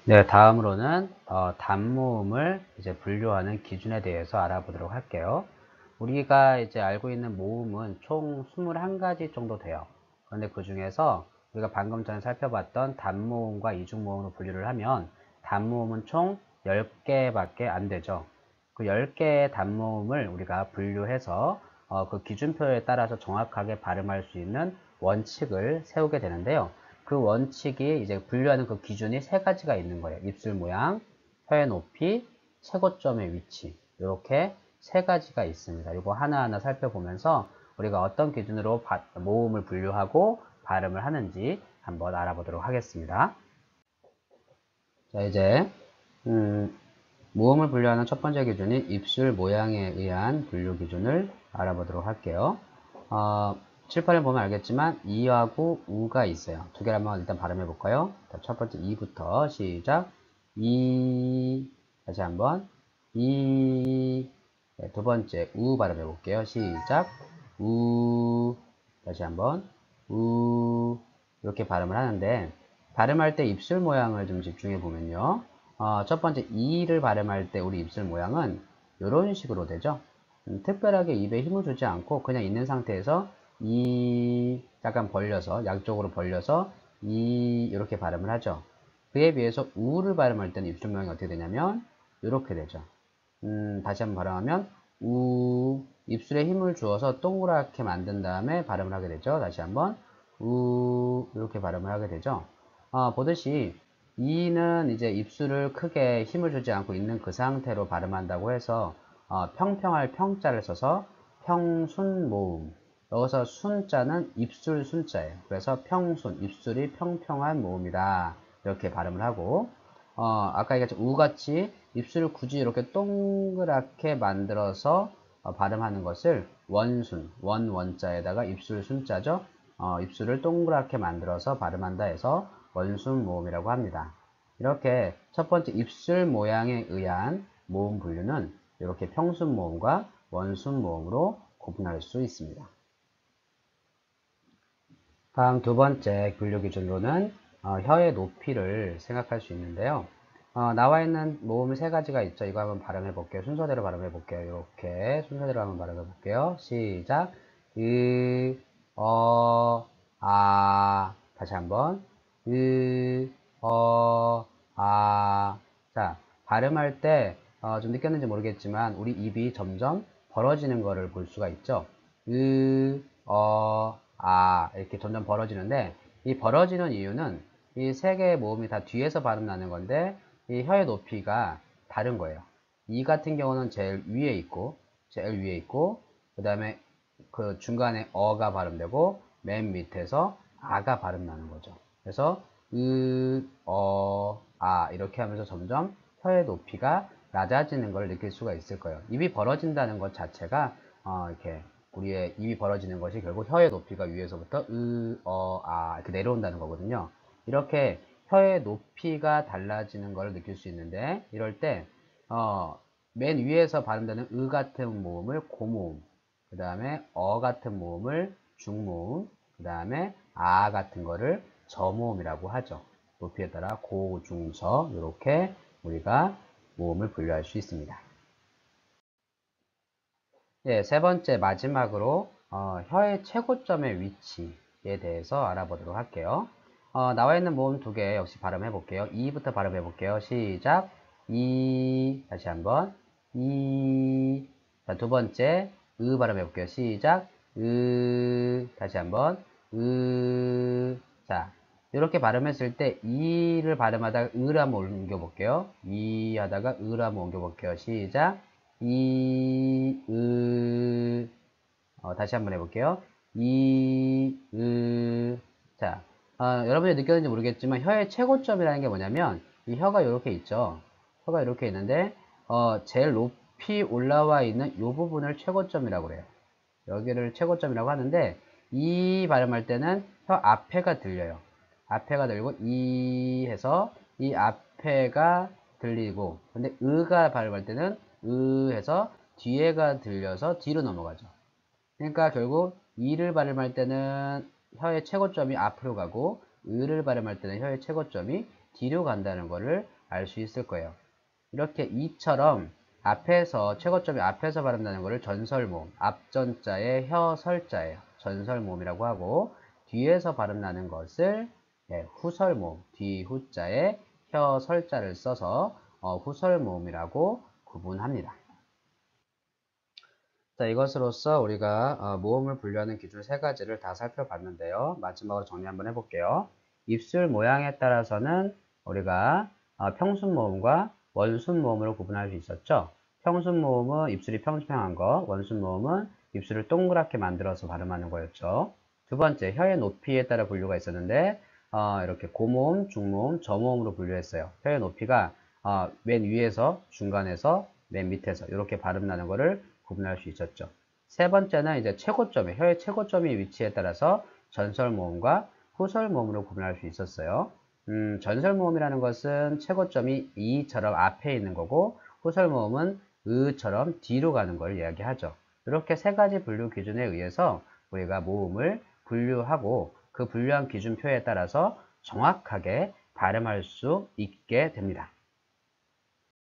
네, 다음으로는 단모음을 이제 분류하는 기준에 대해서 알아보도록 할게요. 우리가 이제 알고 있는 모음은 총 21가지 정도 돼요. 그런데 그 중에서 우리가 방금 전에 살펴봤던 단모음과 이중모음으로 분류를 하면 단모음은 총 10개밖에 안 되죠. 그 10개의 단모음을 우리가 분류해서 그 기준표에 따라서 정확하게 발음할 수 있는 원칙을 세우게 되는데요. 그 원칙이 이제 분류하는 그 기준이 세 가지가 있는 거예요. 입술 모양, 혀의 높이, 최고점의 위치. 이렇게 세 가지가 있습니다. 이거 하나하나 살펴보면서 우리가 어떤 기준으로 모음을 분류하고 발음을 하는지 한번 알아보도록 하겠습니다. 자, 이제 모음을 분류하는 첫 번째 기준이 입술 모양에 의한 분류 기준을 알아보도록 할게요. 칠판을 보면 알겠지만 이하고 우가 있어요. 두 개를 한번 일단 발음해 볼까요? 첫 번째 이부터 시작. 이. 다시 한번 이. 네, 두 번째 우 발음해 볼게요. 시작. 우. 다시 한번 우. 이렇게 발음을 하는데 발음할 때 입술 모양을 좀 집중해 보면요. 첫 번째 이를 발음할 때 우리 입술 모양은 이런 식으로 되죠. 특별하게 입에 힘을 주지 않고 그냥 있는 상태에서 이 약간 벌려서 양쪽으로 벌려서 이 이렇게 발음을 하죠. 그에 비해서 우를 발음할 때는 입술 모양이 어떻게 되냐면 이렇게 되죠. 다시 한번 발음하면 우 입술에 힘을 주어서 동그랗게 만든 다음에 발음을 하게 되죠. 다시 한번 우 이렇게 발음을 하게 되죠. 보듯이 이는 이제 입술을 크게 힘을 주지 않고 있는 그 상태로 발음한다고 해서 평평할 평자를 써서 평순모음. 여기서 순자는 입술 순자예요. 그래서 평순, 입술이 평평한 모음이다. 이렇게 발음을 하고 아까 얘기했죠. 우같이 입술을 굳이 이렇게 동그랗게 만들어서 발음하는 것을 원순, 원자에다가 입술 순자죠. 입술을 동그랗게 만들어서 발음한다 해서 원순 모음이라고 합니다. 이렇게 첫 번째 입술 모양에 의한 모음 분류는 이렇게 평순 모음과 원순 모음으로 구분할 수 있습니다. 다음 두 번째 분류 기준으로는 혀의 높이를 생각할 수 있는데요. 나와 있는 모음 세 가지가 있죠. 이거 한번 발음해 볼게요. 순서대로 발음해 볼게요. 이렇게 순서대로 한번 발음해 볼게요. 시작. 으, 다시 한번. 으, 아. 자, 발음할 때 좀 느꼈는지 모르겠지만 우리 입이 점점 벌어지는 것을 볼 수가 있죠. 이렇게 점점 벌어지는데 이 벌어지는 이유는 이 세 개의 모음이 다 뒤에서 발음 나는 건데 이 혀의 높이가 다른 거예요. 이 같은 경우는 제일 위에 있고 그 다음에 그 중간에 어가 발음되고 맨 밑에서 아가 발음 나는 거죠. 그래서 이렇게 하면서 점점 혀의 높이가 낮아지는 걸 느낄 수가 있을 거예요. 입이 벌어진다는 것 자체가 이렇게 우리의 입이 벌어지는 것이 결국 혀의 높이가 위에서부터 이렇게 내려온다는 거거든요. 이렇게 혀의 높이가 달라지는 걸 느낄 수 있는데 이럴 때 맨 위에서 발음되는 같은 모음을 고모음, 그 다음에 같은 모음을 중모음, 그 다음에 같은 거를 저모음이라고 하죠. 높이에 따라 고, 중, 저 이렇게 우리가 모음을 분류할 수 있습니다. 예, 세 번째 마지막으로 혀의 최고점의 위치에 대해서 알아보도록 할게요. 나와 있는 모음 두 개 역시 발음해 볼게요. 이부터 발음해 볼게요. 시작. 이. 다시 한번. 이. 자, 두 번째 발음해 볼게요. 시작. 다시 한번. 자, 이렇게 발음했을 때 이를 발음하다가 으를 한번 옮겨 볼게요. 이 하다가 으를 한번 옮겨 볼게요. 시작. 다시 한번 해볼게요. 자, 여러분이 느꼈는지 모르겠지만 혀의 최고점이라는 게 뭐냐면 이 혀가 이렇게 있죠. 혀가 이렇게 있는데 제일 높이 올라와 있는 이 부분을 최고점이라고 그래요. 여기를 최고점이라고 하는데 이 발음할 때는 혀 앞에가 들려요. 앞에가 들리고 이 해서 이 앞에가 들리고 근데 으가 발음할 때는 해서 뒤에가 들려서 뒤로 넘어가죠. 그러니까 결국 이를 발음할 때는 혀의 최고점이 앞으로 가고 으를 발음할 때는 혀의 최고점이 뒤로 간다는 것을 알 수 있을 거예요. 이렇게 이처럼 앞에서 최고점이 앞에서 발음나는 것을 전설모음, 앞전자에 혀설자예요. 전설모음이라고 하고 뒤에서 발음나는 것을 후설모음, 뒤후자에 혀설자를 써서 후설모음이라고 구분합니다. 자, 이것으로써 우리가 모음을 분류하는 기준 세 가지를 다 살펴봤는데요. 마지막으로 정리 한번 해볼게요. 입술 모양에 따라서는 우리가 평순 모음과 원순 모음으로 구분할 수 있었죠. 평순 모음은 입술이 평평한 거, 원순 모음은 입술을 동그랗게 만들어서 발음하는 거였죠. 두 번째, 혀의 높이에 따라 분류가 있었는데 이렇게 고모음, 중모음, 저모음으로 분류했어요. 혀의 높이가 맨 위에서, 중간에서, 맨 밑에서 이렇게 발음 나는 거를 구분할 수 있었죠. 세 번째는 이제 최고점에, 혀의 최고점이 위치에 따라서 전설모음과 후설모음으로 구분할 수 있었어요. 전설모음이라는 것은 최고점이 이처럼 앞에 있는 거고 후설모음은 으처럼 뒤로 가는 걸 이야기하죠. 이렇게 세 가지 분류 기준에 의해서 우리가 모음을 분류하고 그 분류한 기준표에 따라서 정확하게 발음할 수 있게 됩니다.